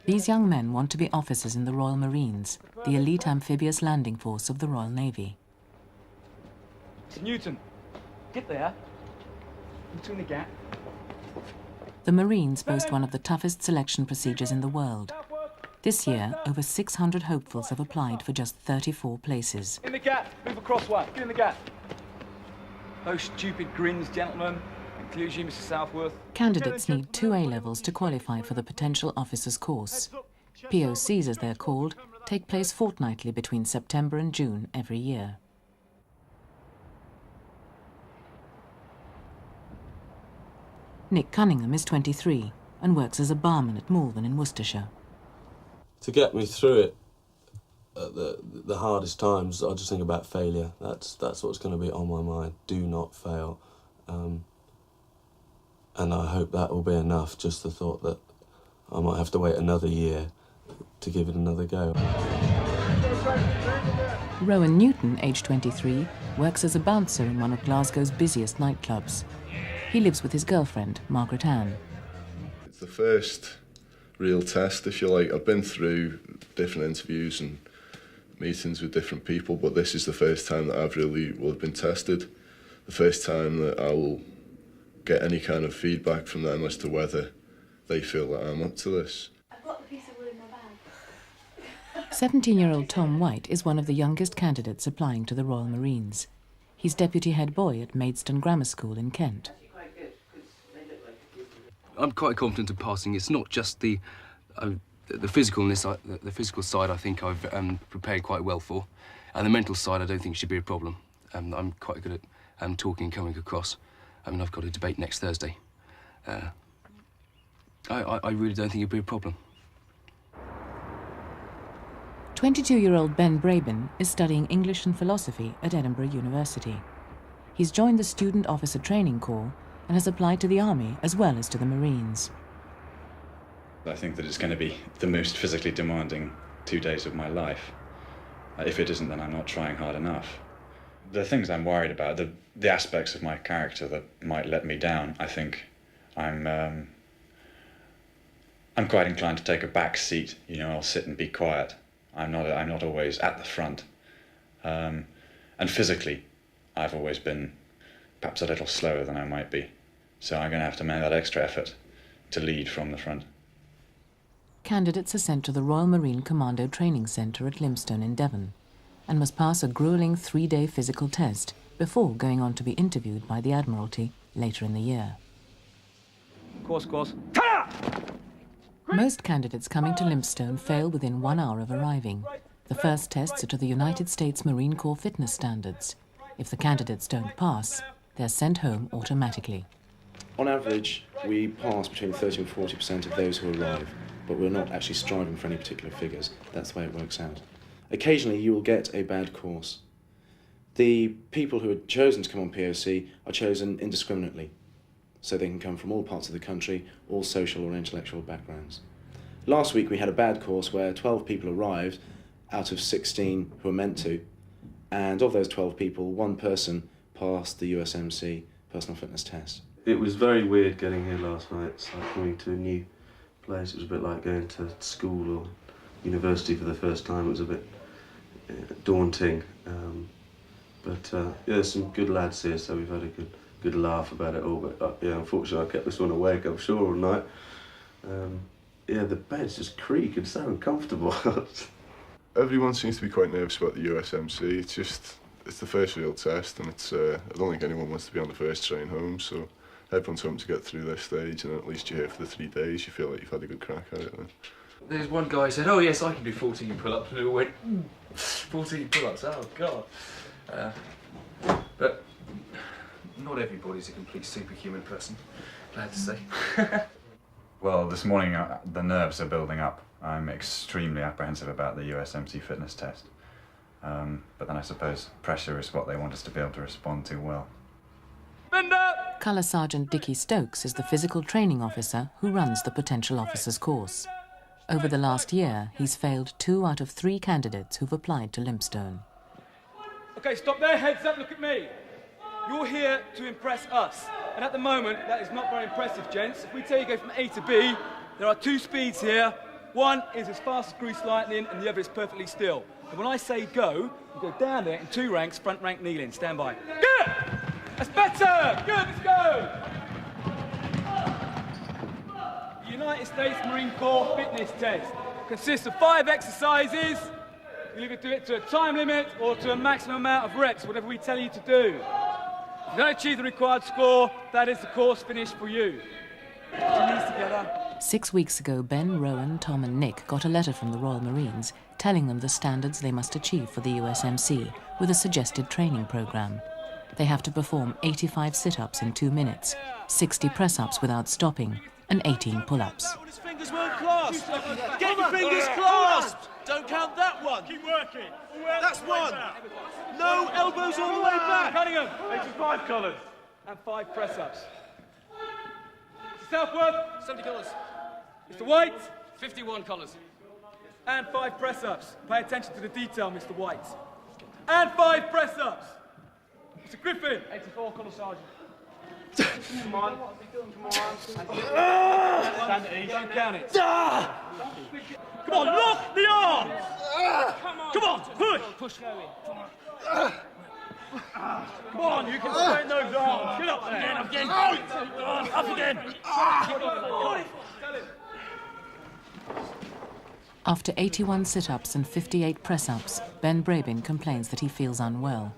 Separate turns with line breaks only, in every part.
These young men want to be officers in the Royal Marines, the elite amphibious landing force of the Royal Navy.
Newton, get there. Between the gap.
The Marines boast one of the toughest selection procedures in the world. This year, over 600 hopefuls have applied for just 34 places.
In the gap, move across one, get in the gap. Those stupid grins, gentlemen, includes you, Mr. Southworth.
Candidates need 2 A-levels to qualify for the potential officers course. POCs, as they're called, take place fortnightly between September and June every year. Nick Cunningham is 23 and works as a barman at Malvern in Worcestershire.
To get me through it at the hardest times, I just think about failure. That's what's going to be on my mind. Do not fail. And I hope that will be enough, just the thought that I might have to wait another year to give it another go.
Rowan Newton, aged 23, works as a bouncer in one of Glasgow's busiest nightclubs. He lives with his girlfriend, Margaret Ann.
It's the first real test, if you like. I've been through different interviews and meetings with different people, but this is the first time that I've really been tested. The first time that I will get any kind of feedback from them as to whether they feel that I'm up to this.
I've got the piece of wood in my bag.
17-year-old Tom White is one of the youngest candidates applying to the Royal Marines. He's deputy head boy at Maidstone Grammar School in Kent.
I'm quite confident of passing. It's not just the physicalness, the physical side I think I've prepared quite well for. And the mental side I don't think should be a problem. I'm quite good at talking and coming across. I mean, I've got a debate next Thursday. I really don't think it'd be a problem.
22-year-old Ben Brabin is studying English and philosophy at Edinburgh University. He's joined the Student Officer Training Corps and has applied to the Army as well as to the Marines.
I think that it's going to be the most physically demanding 2 days of my life. If it isn't, then I'm not trying hard enough. The things I'm worried about, the aspects of my character that might let me down, I think I'm quite inclined to take a back seat. You know, I'll sit and be quiet. I'm not always at the front. And physically, I've always been perhaps a little slower than I might be. So I'm going to have to make that extra effort to lead from the front.
Candidates are sent to the Royal Marine Commando Training Centre at Lymstone in Devon and must pass a gruelling 3-day physical test before going on to be interviewed by the Admiralty later in the year.
Course.
Most candidates coming to Lymstone fail within 1 hour of arriving. The first tests are to the United States Marine Corps fitness standards. If the candidates don't pass, they're sent home automatically.
On average, we pass between 30 and 40% of those who arrive, but we're not actually striving for any particular figures. That's the way it works out. Occasionally, you will get a bad course. The people who are chosen to come on POC are chosen indiscriminately, so they can come from all parts of the country, all social or intellectual backgrounds. Last week, we had a bad course where 12 people arrived out of 16 who were meant to, and of those 12 people, 1 person passed the USMC personal fitness test.
It was very weird getting here last night. It's like coming to a new place. It was a bit like going to school or university for the first time. It was a bit daunting. But yeah, there's some good lads here, so we've had a good laugh about it all. But yeah, unfortunately I kept this one awake, I'm sure, all night. Yeah, the beds just creak, it's so uncomfortable.
Everyone seems to be quite nervous about the USMC. It's the first real test, and I don't think anyone wants to be on the first train home, so everyone's hoping to get through this stage, and at least you're here for the 3 days, you feel like you've had a good crack at it then.
There's one guy who said, oh yes, I can do 14 pull-ups, and we went, 14 pull-ups, oh God. But not everybody's a complete superhuman person, glad to say.
Well, this morning the nerves are building up. I'm extremely apprehensive about the USMC fitness test. But then I suppose pressure is what they want us to be able to respond to well.
Colour Sergeant Dickie Stokes is the physical training officer who runs the potential officers course. Over the last year, he's failed 2 out of 3 candidates who've applied to Lymstone.
Okay, stop there, heads up, look at me. You're here to impress us. And at the moment, that is not very impressive, gents. If we tell you go from A to B, there are 2 speeds here. One is as fast as grease lightning and the other is perfectly still. And when I say go, you go down there in 2 ranks, front rank kneeling. Stand by. Good! That's better! Good, let's go! The United States Marine Corps fitness test consists of 5 exercises. You either do it to a time limit or to a maximum amount of reps, whatever we tell you to do. If you don't achieve the required score, that is the course finished for you. Put your knees together.
6 weeks ago, Ben, Rowan, Tom and Nick got a letter from the Royal Marines telling them the standards they must achieve for the USMC with a suggested training programme. They have to perform 85 sit-ups in 2 minutes, 60 press-ups without stopping, and 18 pull-ups.
His fingers weren't clasped. Get your fingers clasped. Don't count that one.
Keep working.
That's one. No elbows all the way back.
Cunningham.
85 colours.
And 5 press-ups. Mr. Southworth.
70 colours.
Mr. White.
51 colours.
And 5 press-ups. Pay attention to the detail, Mr. White. And 5 press-ups. Mr. Griffin.
84 colour sergeant.
Come on.
Stand at ease.
Don't count it.
Come on, lock the arms. Come on, push.
Push going.
Come on, you can straighten those arms. Get up there.
Again. Up again.
After 81 sit-ups and 58 press-ups, Ben Brabin complains that he feels unwell.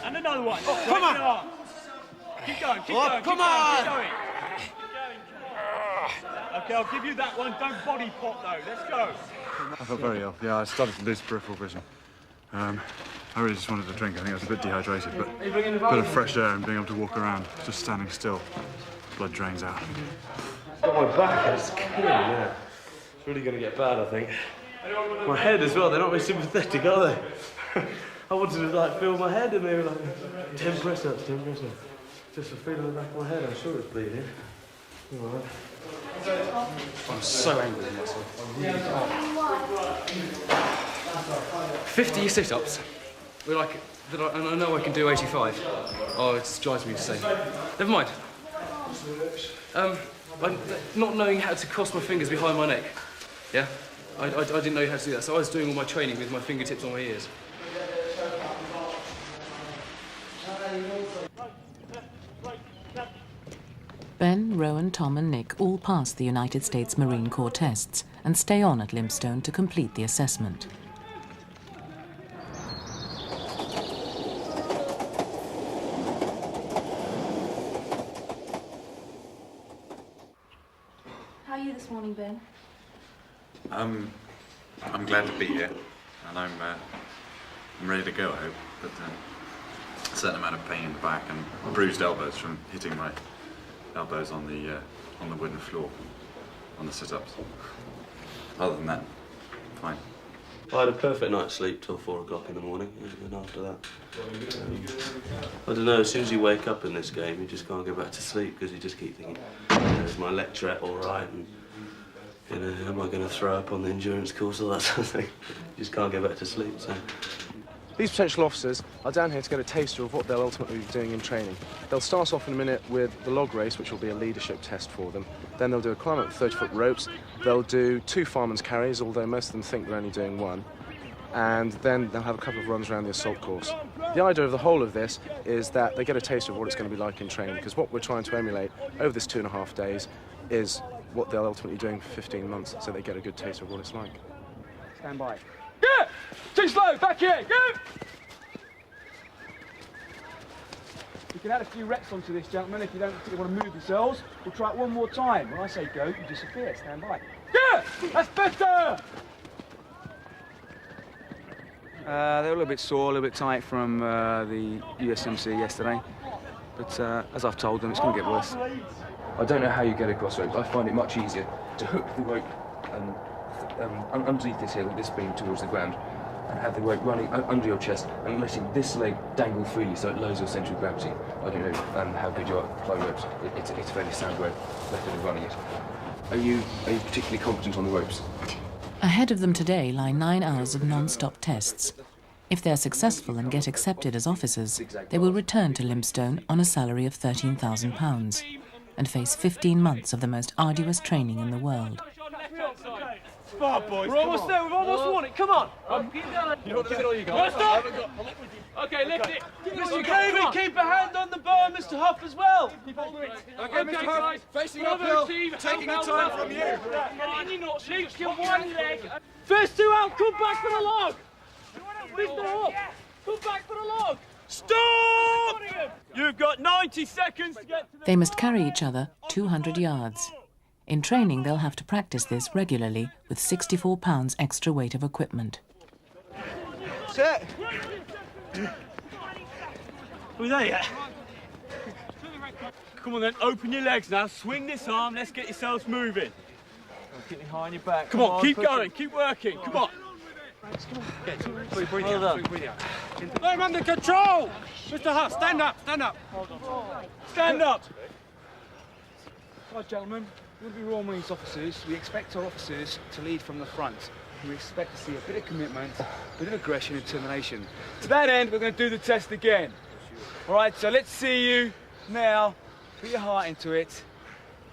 And another one.
Come on.
Keep going, keep
Oh,
going,
come
keep
on.
going, keep going. Okay, I'll give you that one. Don't body pot though. Let's go.
I felt very ill. Yeah, I started to lose peripheral vision. I really just wanted to drink. I think I was a bit dehydrated, but a bit of fresh air and being able to walk around, just standing still, blood drains out.
Got my back, it's killing me now. It's really going to get bad, I think. My head as well, they're not very sympathetic, are they? I wanted to like feel my head and they were like 10 press-ups, 10 press-ups. Just for feeling the back of my head, I'm sure it's bleeding. All right.
I'm so angry with myself. I really 50 sit-ups. We're like, and I know I can do 85. Oh, it drives me insane. Never mind. I'm not knowing how to cross my fingers behind my neck. Yeah? I didn't know how to do that, so I was doing all my training with my fingertips on my ears.
Ben, Rowan, Tom and Nick all pass the United States Marine Corps tests and stay on at Limestone to complete the assessment.
How are you this morning, Ben?
I'm glad to be here, and I'm ready to go, I hope, but a certain amount of pain in the back and bruised elbows from hitting my elbows on the wooden floor on the sit-ups. Other than that, fine.
I had a perfect night's sleep till 4 o'clock in the morning, and after that, I don't know, as soon as you wake up in this game, you just can't go back to sleep because you just keep thinking, is my lecturette all right? And, you know, am I going to throw up on the endurance course, all that sort of thing? You just can't go back to sleep, so.
These potential officers are down here to get a taster of what they'll ultimately be doing in training. They'll start off in a minute with the log race, which will be a leadership test for them. Then they'll do a climb up 30-foot ropes. They'll do 2 fireman's carries, although most of them think they're only doing 1. And then they'll have a couple of runs around the assault course. The idea of the whole of this is that they get a taste of what it's going to be like in training, because what we're trying to emulate over this 2.5 days is what they'll ultimately be doing for 15 months, so they get a good taste of what it's like.
Stand by. Good! Too slow, back here, good! You can add a few reps onto this, gentlemen, if you don't particularly want to move yourselves. We'll try it one more time. When I say go, you disappear. Stand by. Good! That's better!
They were a little bit sore, a little bit tight from the USMC yesterday. But as I've told them, it's going to get worse.
I don't know how you get across ropes. I find it much easier to hook the rope underneath this hill, this beam towards the ground, and have the rope running under your chest and letting this leg dangle freely so it lowers your centre of gravity. I don't know how good you are at flying ropes. It's a fairly sound rope, better than running it. Are you particularly competent on the ropes?
Ahead of them today lie 9 hours of non-stop tests. If they're successful and get accepted as officers, they will return to Limestone on a salary of £13,000. and face 15 months of the most arduous training in the world.
Spar, boys. We're almost there. We've almost won it. Come on. Keep going. You don't give it all you got. Stop. Okay, lift it. Mr. David, keep a hand on the bar, Mr. Huff as well.
Okay, Mr. Huff, facing uphill, taking the time from you.
Can you not reach your one leg? First two out, come back for the log. Mr. Huff, come back for the log. Stop! You've got 90 seconds to get to the...
They must carry each other 200 yards. In training, they'll have to practice this regularly with 64 pounds extra weight of equipment.
Set. Who's that yet? Come on then, open your legs now, swing this arm, let's get yourselves moving. Keep me high on your back. Come on, keep going, keep working, come on. Well done.
I'm under control! Mr. Huff, stand up, stand up.
Stand up. Right, gentlemen, we'll be Royal Marines officers. We expect our officers to lead from the front. We expect to see a bit of commitment, a bit of aggression and determination. To that end, we're going to do the test again. All right, so let's see you now. Put your heart into it,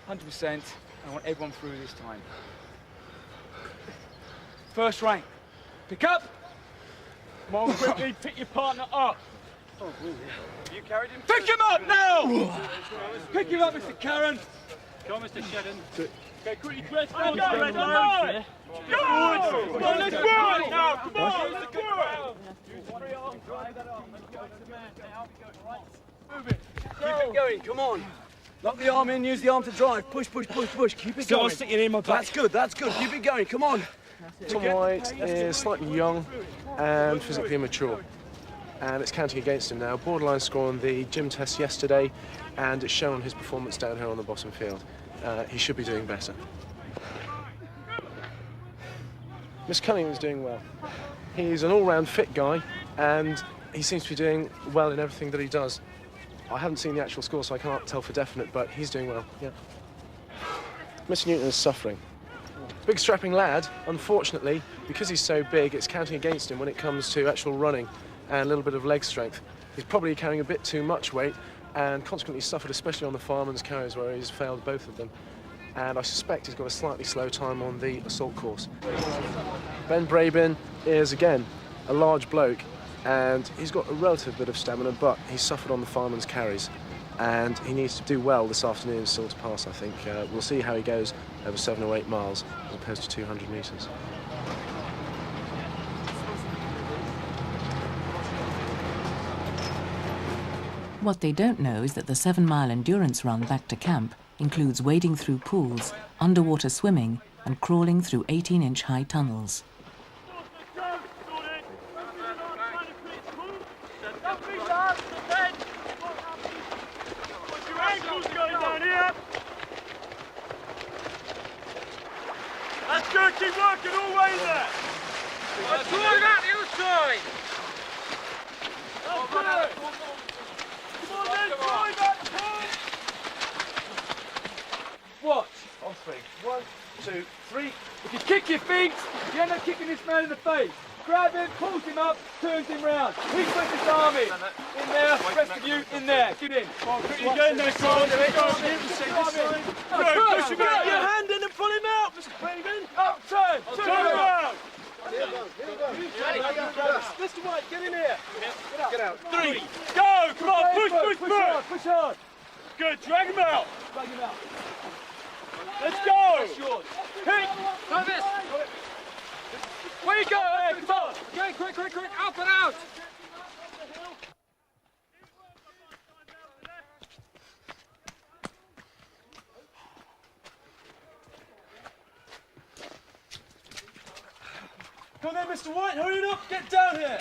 100%. I want everyone through this time. First rank. Pick up. Come on, quickly, pick your partner up.
You carried him.
Pick him up now! Pick him up, Mr. Karen.
Go on, Mr. Shedden.
Okay, quickly, Chris. Go, Go! Come on, let's do it now! Come on, let's do it! Move it. Keep it going, come on. Lock the arm in, use the arm to drive. Push, push, push, push. Keep it going.
Sticking in my back.
That's good. Keep it going, come on.
Tom White is slightly young and physically immature, and it's counting against him now. Borderline score on the gym test yesterday, and it's shown his performance down here on the bottom field. He should be doing better. Miss Cunningham's doing well. He's an all-round fit guy, and he seems to be doing well in everything that he does. I haven't seen the actual score, so I can't tell for definite, but he's doing well, yeah. Mr. Newton is suffering. Big strapping lad, unfortunately, because he's so big, it's counting against him when it comes to actual running and a little bit of leg strength. He's probably carrying a bit too much weight and consequently suffered, especially on the fireman's carries where he's failed both of them. And I suspect he's got a slightly slow time on the assault course. Ben Brabin is, again, a large bloke, and he's got a relative bit of stamina, but he's suffered on the fireman's carries. And he needs to do well this afternoon still to pass, I think. We'll see how he goes over 7 or 8 miles as opposed to 200 metres.
What they don't know is that the 7-mile endurance run back to camp includes wading through pools, underwater swimming, and crawling through 18-inch high tunnels.
That's good, keep working all the way there. Let's try that, the other side. That's good. Come on then, try that pull. Watch. On 3. 1, 2, 3. If you kick your feet, you end up kicking this man in the face. Grab him, pulls him up, turns him round. He puts his arm in. In there, rest of you in there. Get in. Come on, quickly go in there, Carl. Push him out. Your hand in and pull him out, Mr. Brabin. Up, turn. Turn around. Mr. White, get in here. Get out. 3. Go. Come on, push. Push hard. Good, drag him out. Drag him out. Let's go. That's yours. Kick. Like this. Where you go? Hey, come on. Okay, quick. Up and out. Come on then, Mr. White, hurry it up, get down here.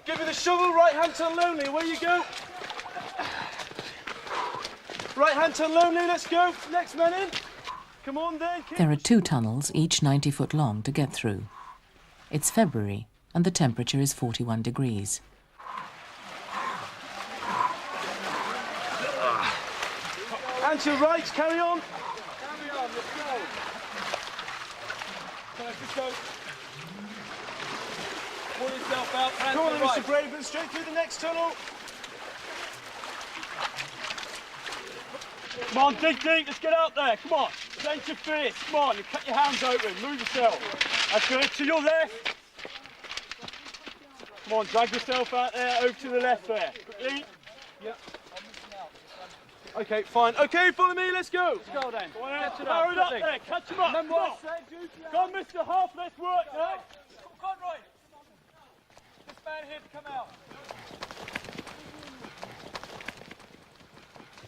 Give me the shovel, right hand turn lonely, away you go. Right hand turn lonely, let's go. Next man in. Come on then.
There are 2 tunnels, each 90 foot long, to get through. It's February, and the temperature is 41 degrees.
And to your right, carry on. Carry on, let's go. Let's go. Pull yourself out, hands to the right. Come on, Mr. Brabin, straight through the next tunnel.
Come on, dig deep, let's get out there, come on. Clench your fists, come on, you cut your hands open, move yourself. That's good, to your left. Come on, drag yourself out there, over to the left there. Quickly. Yep.
Okay, fine. Okay, follow me, let's go.
Let's go then. Power it up there, catch him up. Come on. Go on, Mr. Half, let's work now. Come on, Roy. This man here to come out.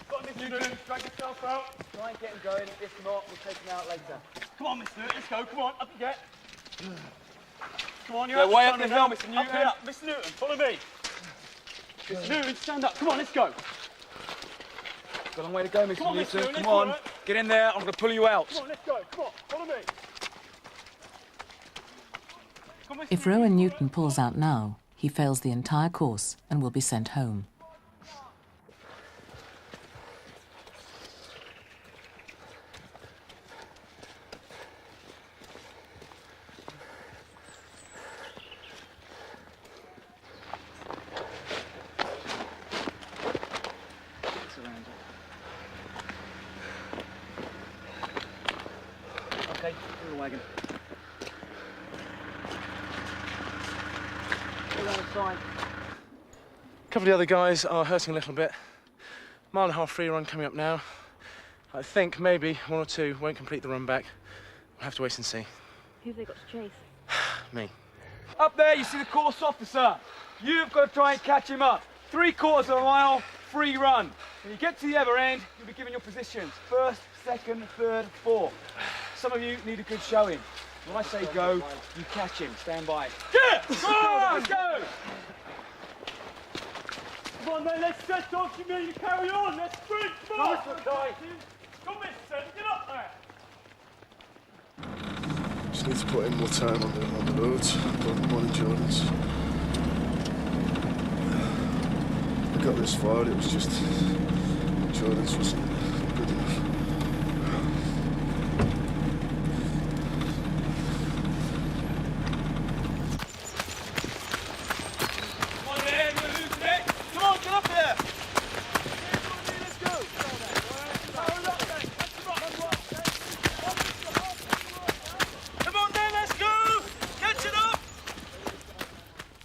Got Mr. Newton, drag yourself out.
Try and get him going. If not, we'll take him out later.
Come on, Mr. Newton, let's go. Come on, up you get. Come on, you're
Go way up
the
the hill,
Mr.
Mr.
Newton.
Newton.
Up, Mr. Newton, follow me. Mr. Newton, stand up. Come on, let's go.
Got a long way to go, Mr.
Come on,
Newton.
Mr. Newton,
Come on.
let's go.
Get in there. I'm going to pull you out.
Come on, let's go. Come on, follow me. Come on, Mr.
If Rowan Newton pulls out now, he fails the entire course and will be sent home.
Okay, pull the wagon.
A couple of the other guys are hurting a little bit. Mile and a half free run coming up now. I think maybe one or two won't complete the run back. We'll have to wait and see.
Who've they got to chase?
Me.
Up there, you see the course officer. You've got to try and catch him up. 3/4 of a mile, free run. When you get to the other end, you'll be given your positions. First, second, third, fourth. Some of you need a good showing. When I say go, you catch him. Stand by. Get! Go! Go! Come on, then, let's set off. You mean you carry on. Let's sprint. Come on! Come, Mr. Get up there.
Just need to put in more time on the roads, but more endurance. I got this far, it was just endurance wasn't good enough.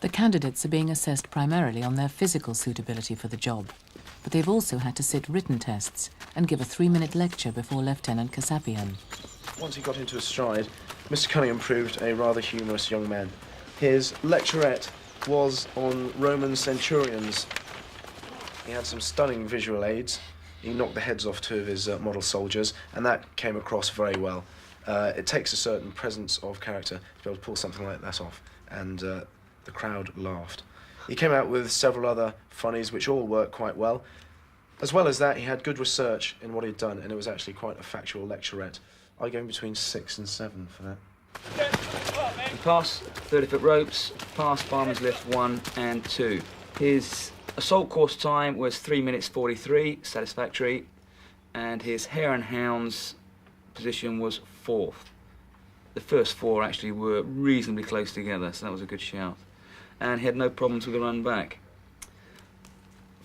The candidates are being assessed primarily on their physical suitability for the job, but they've also had to sit written tests and give a 3-minute lecture before Lieutenant Kasapian.
Once he got into his stride, Mr. Cunningham proved a rather humorous young man. His lecturette was on Roman centurions. He had some stunning visual aids. He knocked the heads off 2 of his model soldiers, and that came across very well. It takes a certain presence of character to be able to pull something like that off, and the crowd laughed. He came out with several other funnies which all worked quite well. As well as that, he had good research in what he'd done, and it was actually quite a factual lecturette. I go in between 6 and 7 for that.
He passed 30-foot ropes, passed fireman's lift 1 and 2. His assault course time was 3 minutes 43, satisfactory, and his hare and hounds position was 4th. The first 4 actually were reasonably close together, so that was a good shout. And he had no problems with the run back.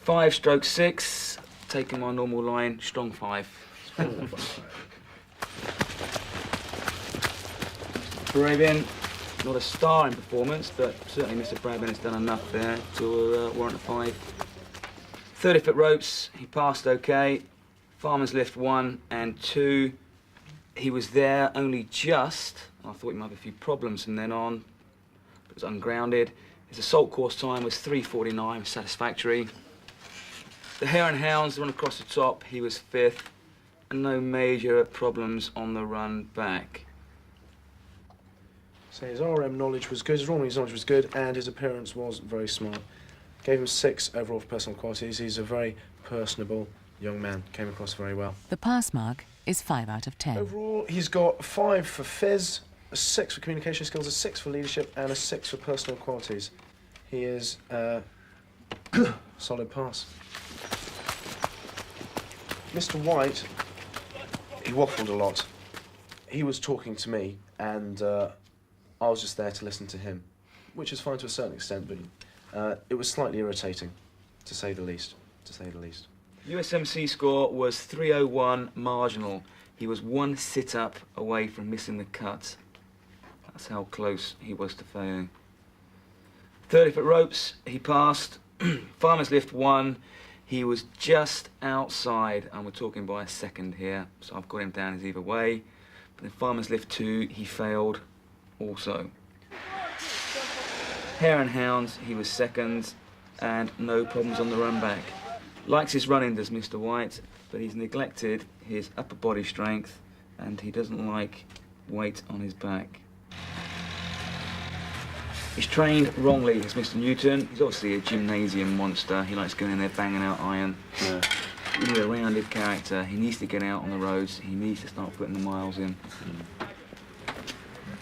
5/6, taking my normal line, strong 5. Brabin, not a star in performance, but certainly Mr. Brabin has done enough there to warrant a 5. 30-foot ropes, he passed okay. Farmer's lift 1 and 2. He was there only just. I thought he might have a few problems from then on, but it was ungrounded. His assault course time was 3:49, satisfactory. The hare and hounds run across the top, he was 5th, and no major problems on the run back.
So his RM knowledge was good, his raw knowledge was good, and his appearance was very smart. Gave him 6 overall for personal qualities. He's a very personable young man, came across very well.
The pass mark is 5 out of 10.
Overall, he's got 5 for phys, a 6 for communication skills, a 6 for leadership, and a 6 for personal qualities. He is a solid pass. Mr. White, he waffled a lot. He was talking to me, and I was just there to listen to him, which is fine to a certain extent, but it was slightly irritating, to say the least.
USMC score was 301 marginal. He was one sit-up away from missing the cut. That's how close he was to failing. 30-foot ropes, he passed. Farmer's lift 1, he was just outside, and we're talking by a second here, so I've got him down as either way. But then Farmer's lift 2, he failed also. Hare and Hounds, he was second, and no problems on the run back. Likes his running, does Mr. White, but he's neglected his upper body strength, and he doesn't like weight on his back. He's trained wrongly, as Mr. Newton. He's obviously a gymnasium monster. He likes going in there banging out iron. Yeah. Really a rounded character. He needs to get out on the roads. He needs to start putting the miles in.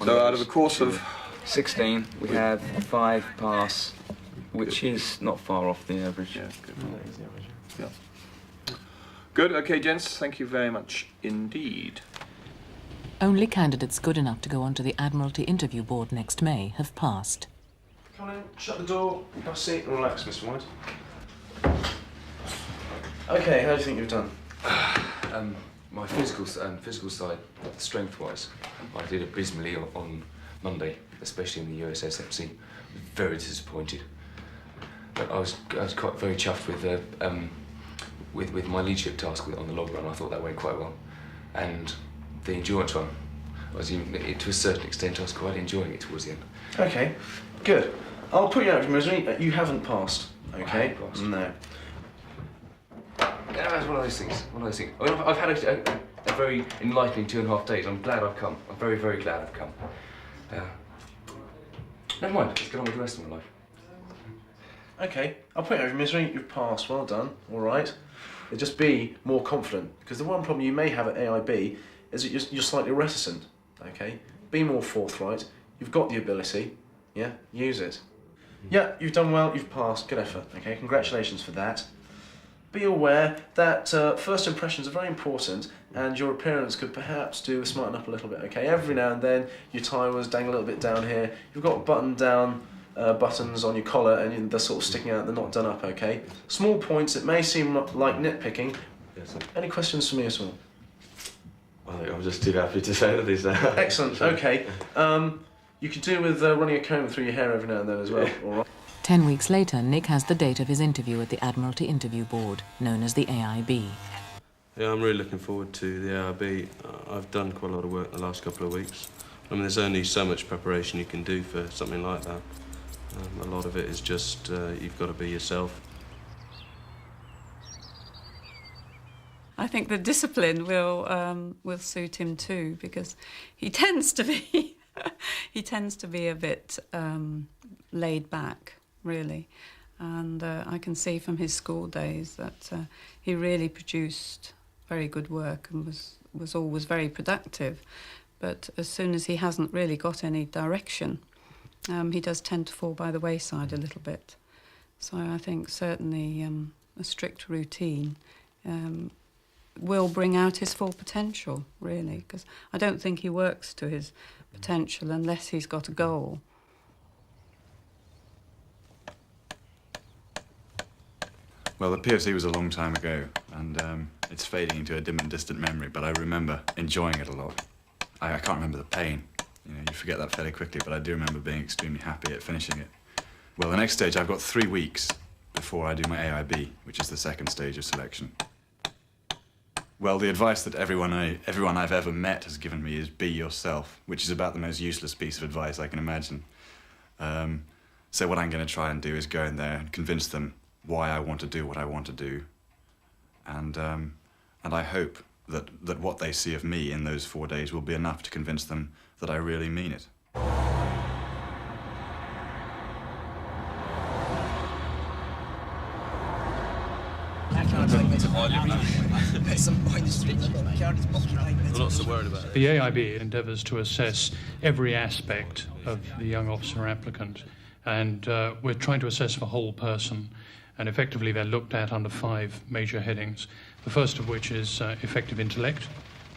So out of a course of
16, we have 5 pass, which is not far off the average.
Yeah, good. Yeah. Good. Okay, gents. Thank you very much indeed.
Only candidates good enough to go onto the Admiralty interview board next May have passed.
Come on in, shut the door, have a seat and relax, Mr. White. Okay, how do you think you've done?
My physical side, strength-wise, I did abysmally on Monday, especially in the USSFC. Very disappointed. But I was quite very chuffed with my leadership task on the log run. I thought that went quite well, and the endurance one, to a certain extent, I was quite enjoying it towards the end.
Okay, good. I'll put you out of your misery. You haven't passed, okay?
I haven't passed.
No.
Yeah, it's one of those things. I mean, I've had a very enlightening 2.5 days. I'm glad I've come. I'm very, very glad I've come. Never mind, let's get on with the rest of my life.
Okay, I'll put you out of your misery. You've passed. Well done. All right. Just be more confident, because the one problem you may have at AIB is that you're slightly reticent, okay? Be more forthright. You've got the ability, yeah? Use it. Yeah, you've done well, you've passed. Good effort, okay? Congratulations for that. Be aware that first impressions are very important, and your appearance could perhaps do with smarten up a little bit, okay? Every now and then, your tie was dangling a little bit down here. You've got buttoned down buttons on your collar, and they're sort of sticking out, they're not done up, okay? Small points, it may seem like nitpicking.
Yes, sir.
Any questions for me at all?
I'm just too happy to say that these are.
Excellent, okay. You could do with running a comb through your hair every now and then as well, all right?
10 weeks later, Nick has the date of his interview at the Admiralty Interview Board, known as the AIB.
Yeah, I'm really looking forward to the AIB. I've done quite a lot of work the last couple of weeks. I mean, there's only so much preparation you can do for something like that. A lot of it is just, you've got to be yourself.
I think the discipline will suit him too, because he tends to be a bit laid back, really, and I can see from his school days that he really produced very good work and was always very productive. But as soon as he hasn't really got any direction, he does tend to fall by the wayside a little bit. So I think certainly a strict routine will bring out his full potential, really, because I don't think he works to his potential unless he's got a goal.
Well, the PFC was a long time ago, and it's fading into a dim and distant memory, but I remember enjoying it a lot. I can't remember the pain. You forget that fairly quickly, but I do remember being extremely happy at finishing it. Well, the next stage, I've got 3 weeks before I do my AIB, which is the second stage of selection. Well, the advice that everyone I've ever met has given me is be yourself, which is about the most useless piece of advice I can imagine. So what I'm going to try and do is go in there and convince them why I want to do what I want to do. And I hope that what they see of me in those 4 days will be enough to convince them that I really mean it.
The AIB endeavours to assess every aspect of the young officer applicant, and we're trying to assess the whole person, and effectively they're looked at under 5 major headings, the first of which is effective intellect,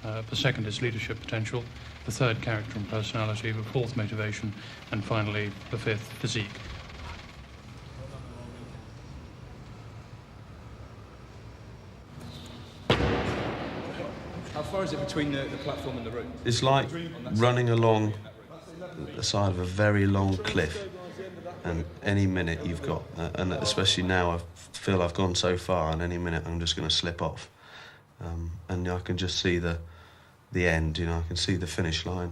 the second is leadership potential, the third character and personality, the fourth motivation, and finally the fifth physique.
far is it between the platform and the room?
It's like running along the side of a very long cliff, and any minute you've got, and especially now I feel I've gone so far, and any minute I'm just going to slip off. And I can just see the end, I can see the finish line,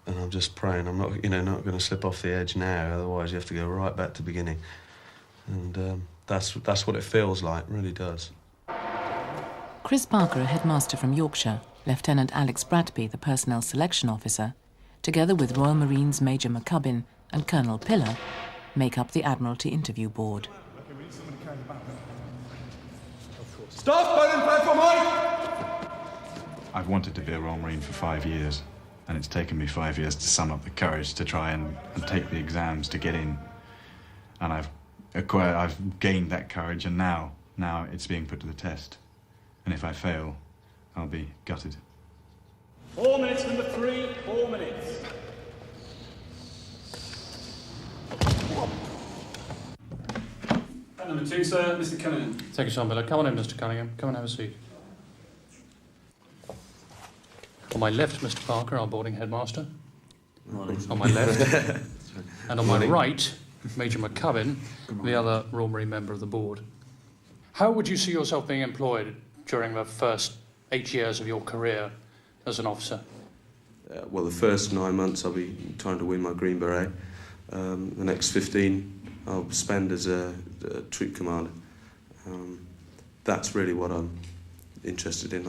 and I'm just praying I'm not going to slip off the edge now, otherwise you have to go right back to the beginning. And that's what it feels like, it really does.
Chris Parker, a headmaster from Yorkshire, Lieutenant Alex Bratby, the personnel selection officer, together with Royal Marines Major McCubbin and Colonel Pillar, make up the Admiralty interview board.
Staff, bow platform height!
I've wanted to be a Royal Marine for 5 years, and it's taken me 5 years to sum up the courage to try and take the exams to get in. And I've gained that courage, and now it's being put to the test. And if I fail, I'll be gutted.
4 minutes, number 3, 4 minutes.
And
number 2, sir, Mr. Cunningham.
Thank you, Sergeant Miller. Come on in, Mr. Cunningham. Come and have a seat. On my left, Mr. Parker, our boarding headmaster.
Morning.
On my left. And on
Morning.
my right, Major McCubbin, the other Royal Marine member of the board. How would you see yourself being employed during the first 8 years of your career as an officer?
Well, the first 9 months I'll be trying to win my Green Beret. The next 15 I'll spend as a troop commander. That's really what I'm interested in.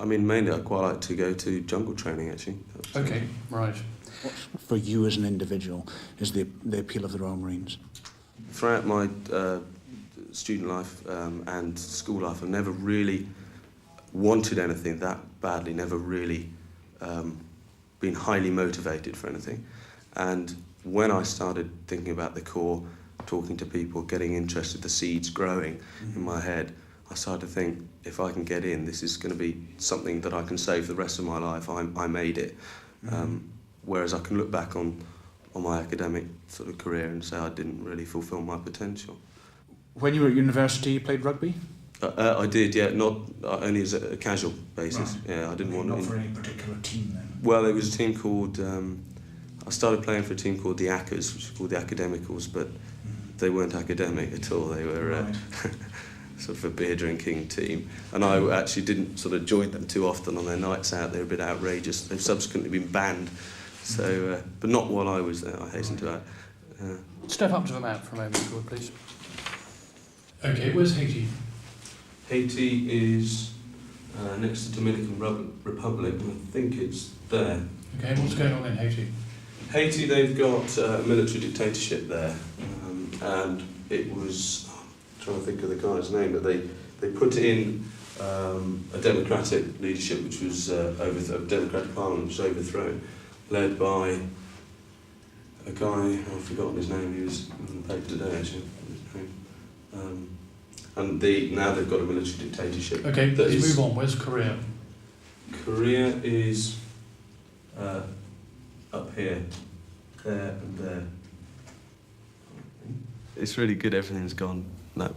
Mainly I'd quite like to go to jungle training, actually.
Okay, right.
What, for you as an individual, is the appeal of the Royal Marines?
Throughout my student life and school life, I've never really wanted anything that badly, never really been highly motivated for anything. And when I started thinking about the Corps, talking to people, getting interested, the seeds growing in my head, I started to think, if I can get in, this is going to be something that I can say for the rest of my life. I made it. Whereas I can look back on my academic sort of career and say I didn't really fulfil my potential.
When you were at university, you played rugby?
I did, yeah, not only as a casual basis. Right. Yeah, I didn't want to.
Not for any particular team then?
Well, there was a team called. I started playing for a team called the Accas, which is called the Academicals, but they weren't academic at all. They were sort of a beer drinking team, and I actually didn't sort of join them too often on their nights out. They were a bit outrageous. They've subsequently been banned, so but not while I was there. I hasten to add.
Step up to the map for a moment, if you would, please. Okay, where's Haiti?
Haiti is next to Dominican Republic, and I think it's there.
Okay, what's going on in Haiti?
Haiti, they've got a military dictatorship there, and it was, I'm trying to think of the guy's name, but they put in a democratic leadership which was a democratic parliament which was overthrown, led by a guy, I've forgotten his name, he was in the paper today actually. And now they've got a military dictatorship.
Okay, let's move on. Where's Korea?
Korea is up here, there and there. It's really good, everything's gone. No,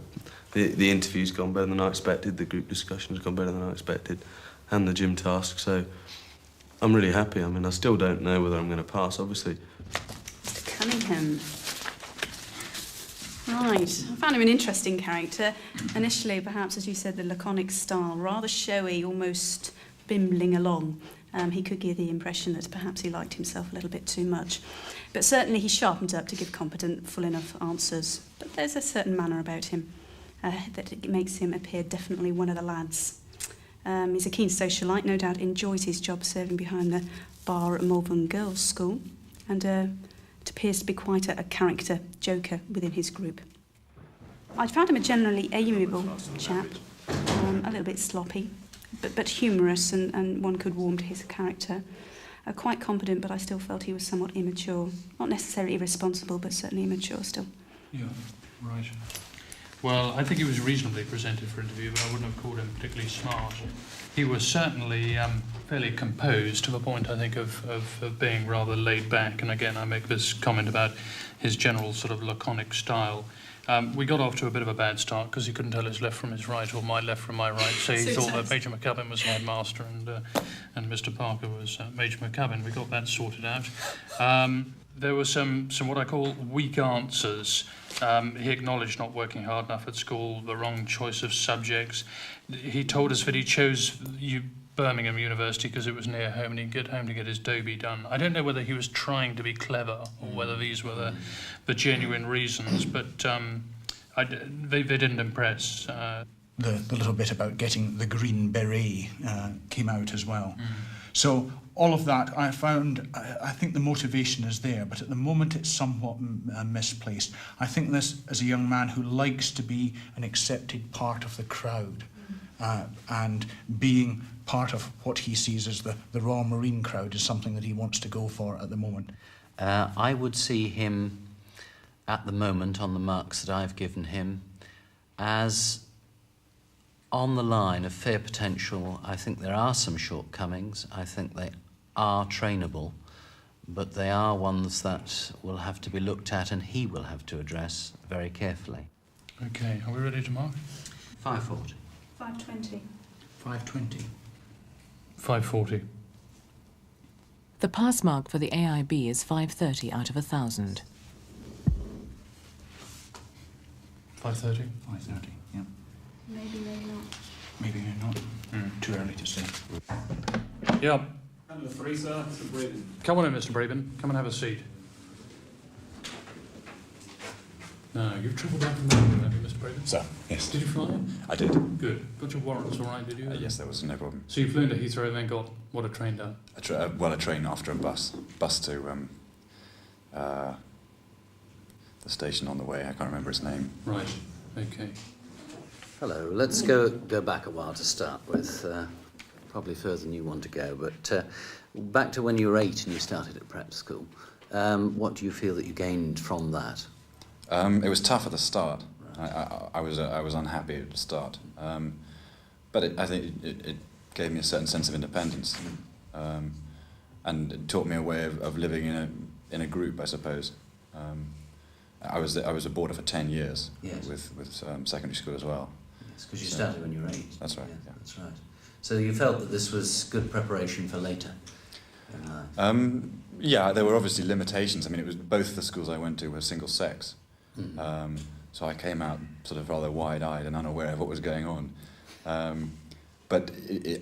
the interview's gone better than I expected, the group discussion's gone better than I expected, and the gym task, so I'm really happy. I mean, I still don't know whether I'm going to pass, obviously.
Cunningham. Right, I found him an interesting character. Initially, perhaps, as you said, the laconic style, rather showy, almost bimbling along. He could give the impression that perhaps he liked himself a little bit too much. But certainly he sharpened up to give competent, full enough answers. But there's a certain manner about him that it makes him appear definitely one of the lads. He's a keen socialite, no doubt enjoys his job serving behind the bar at Malvern Girls' School, and it appears to be quite a character joker within his group. I found him a generally amiable chap, a little bit sloppy, but humorous, and one could warm to his character. Quite competent, but I still felt he was somewhat immature. Not necessarily irresponsible, but certainly immature still.
Yeah, right. Well, I think he was reasonably presented for interview, but I wouldn't have called him particularly smart. He was certainly fairly composed, to the point, I think, of being rather laid back. And again, I make this comment about his general sort of laconic style. We got off to a bit of a bad start because he couldn't tell his left from his right or my left from my right, so he thought that Major McCubbin was headmaster and Mr. Parker was Major McCubbin. We got that sorted out. There were some what I call weak answers. He acknowledged not working hard enough at school, the wrong choice of subjects. He told us that he chose Birmingham University because it was near home and he'd get home to get his Dobie done. I don't know whether he was trying to be clever or whether these were the genuine reasons, but they didn't impress.
The little bit about getting the green beret came out as well. So all of that, I found, I think the motivation is there, but at the moment it's somewhat misplaced. I think this, as a young man who likes to be an accepted part of the crowd, and being part of what he sees as the Royal Marine crowd is something that he wants to go for at the moment.
I would see him at the moment, on the marks that I've given him, as on the line of fair potential. I think there are some shortcomings. I think they are trainable, but they are ones that will have to be looked at and he will have to address very carefully.
Okay, are we ready to mark?
540.
520.
520.
540.
The pass mark for the AIB is 530 out of 1,000.
530?
530, yeah.
Maybe, maybe not.
Maybe not. Too early to say.
Yeah.
Number 3, sir, Mr. Breeden.
Come on in, Mr. Breeden. Come and have a seat. No, you've travelled down from London, have you, Mr. Breeden?
Sir, yes.
Did you fly in?
I did.
Good. Got your warrants all right, did you?
Yes, there was no problem.
So you flew into Heathrow and then got, what, a train down?
A train after a bus to the station on the way. I can't remember its name.
Right, okay.
Hello, let's go back a while to start with, probably further than you want to go, but back to when you were 8 and you started at prep school. What do you feel that you gained from that?
It was tough at the start. I was unhappy at the start, but I think it gave me a certain sense of independence, and it taught me a way of living in a group, I suppose. I was a boarder for 10 years.
Yes.
with secondary school as well.
Yes, because you started when you were 8.
That's right.
Yeah, that's right. So you felt that this was good preparation for later in life?
Yeah, there were obviously limitations. I mean, it was both the schools I went to were single sex. So I came out sort of rather wide-eyed and unaware of what was going on. But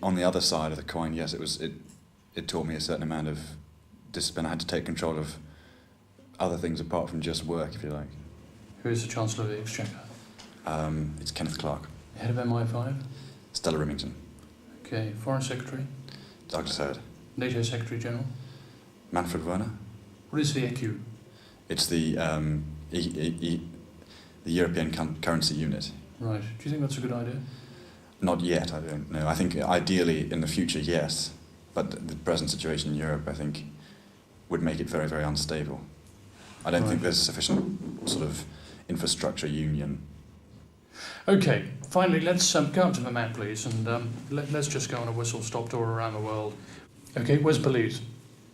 on the other side of the coin, yes, it taught me a certain amount of discipline. I had to take control of other things apart from just work, if you like.
Who is the Chancellor of the Exchequer?
It's Kenneth Clarke.
Head of MI5?
Stella Remington.
Okay. Foreign Secretary?
Douglas Hurd.
NATO Secretary General?
Manfred Werner.
What is the ECU?
It's the European Currency Unit.
Right. Do you think that's a good idea?
Not yet, I don't know. I think ideally in the future, yes. But the present situation in Europe, I think, would make it very, very unstable. I don't think there's sufficient sort of infrastructure union.
Okay, finally, let's go up to the map, please, and let's just go on a whistle-stop tour around the world. Okay, where's Belize?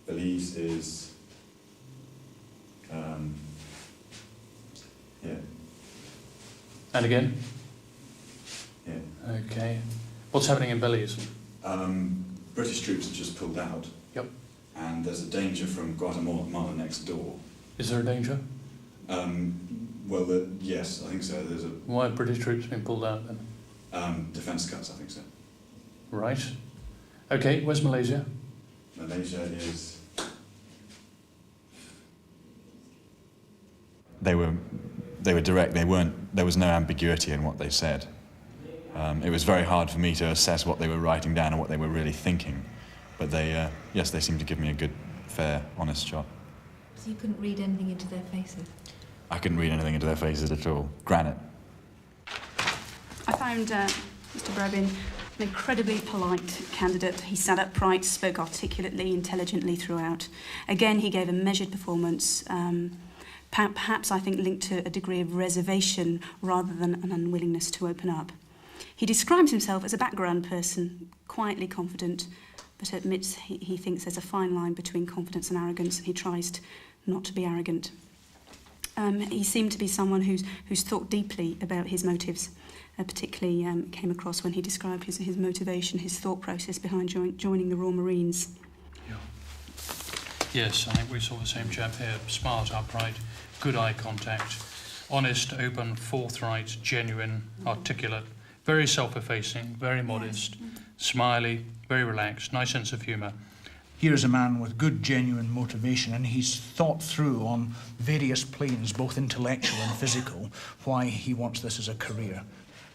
Belize is... yeah.
And again?
Yeah.
Okay. What's happening in Belize?
British troops have just pulled out.
Yep.
And there's a danger from Guatemala next door.
Is there a danger?
Well, yes, I think so. There's a...
Why have British troops been pulled out then?
Defence cuts, I think so.
Right. Okay, where's Malaysia?
Malaysia is... They were direct. There was no ambiguity in what they said. It was very hard for me to assess what they were writing down and what they were really thinking. But yes, they seemed to give me a good, fair, honest shot.
So you couldn't read anything into their faces?
I couldn't read anything into their faces at all. Granite.
I found Mr. Brabin an incredibly polite candidate. He sat upright, spoke articulately, intelligently throughout. Again, he gave a measured performance, perhaps I think linked to a degree of reservation rather than an unwillingness to open up. He describes himself as a background person, quietly confident, but admits he thinks there's a fine line between confidence and arrogance, and he tries not to be arrogant. He seemed to be someone who's thought deeply about his motives. Particularly came across when he described his motivation, his thought process behind joining the Royal Marines.
Yeah. Yes, I think we saw the same chap here. Smart, upright, good eye contact, honest, open, forthright, genuine, articulate, very self-effacing, very modest, smiley, very relaxed, nice sense of humour.
Here's a man with good, genuine motivation, and he's thought through on various planes, both intellectual and physical, why he wants this as a career.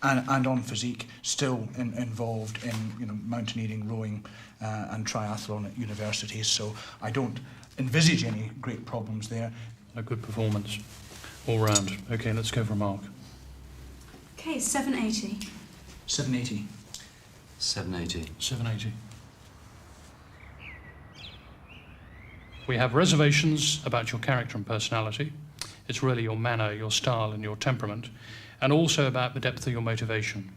And on physique, still involved in mountaineering, rowing and triathlon at universities. So I don't envisage any great problems there.
A good performance all round. Okay, let's go for a mark.
Okay, 780.
780.
780.
780. We have reservations about your character and personality. It's really your manner, your style and your temperament, and also about the depth of your motivation.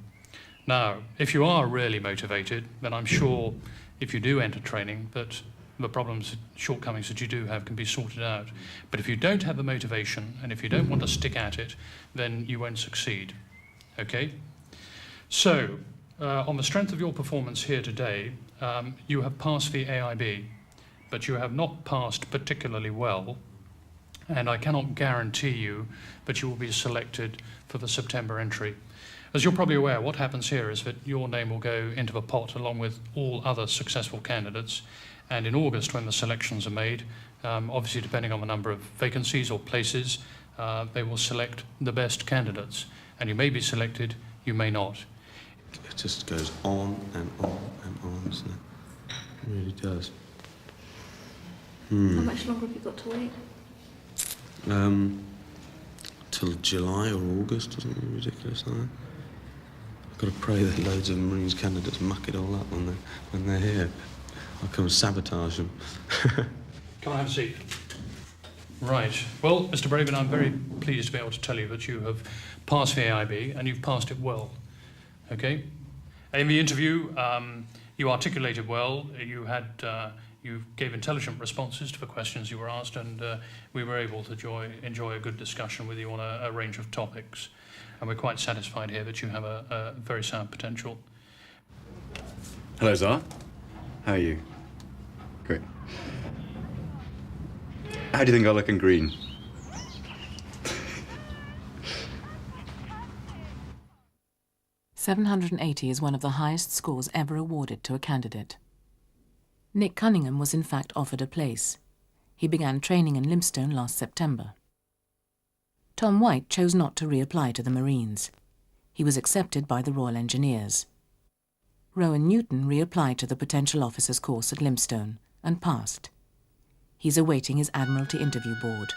Now, if you are really motivated, then I'm sure if you do enter training that the problems, shortcomings that you do have can be sorted out. But if you don't have the motivation and if you don't want to stick at it, then you won't succeed. Okay? So, on the strength of your performance here today, you have passed the AIB, but you have not passed particularly well, and I cannot guarantee you that you will be selected for the September entry. As you're probably aware, what happens here is that your name will go into the pot along with all other successful candidates, and in August, when the selections are made, obviously depending on the number of vacancies or places, they will select the best candidates, and you may be selected, you may not.
It just goes on and on and on, doesn't it? It really does.
How much longer have you got to wait?
Till July or August or something ridiculous like that. I've got to pray that loads of Marines candidates muck it all up when they're here. I'll come and sabotage them.
Come and have a seat. Right. Well, Mr. Braben, I'm very pleased to be able to tell you that you have passed the AIB and you've passed it well. Okay? In the interview, you articulated well. You gave intelligent responses to the questions you were asked, and we were able to enjoy a good discussion with you on a range of topics. And we're quite satisfied here that you have a very sound potential.
Hello, Zara. How are you? Great. How do you think I look in green?
.780 is one of the highest scores ever awarded to a candidate. Nick Cunningham was in fact offered a place. He began training in Limestone last September. Tom White chose not to reapply to the Marines. He was accepted by the Royal Engineers. Rowan Newton reapplied to the Potential Officers course at Limestone and passed. He's awaiting his Admiralty interview board.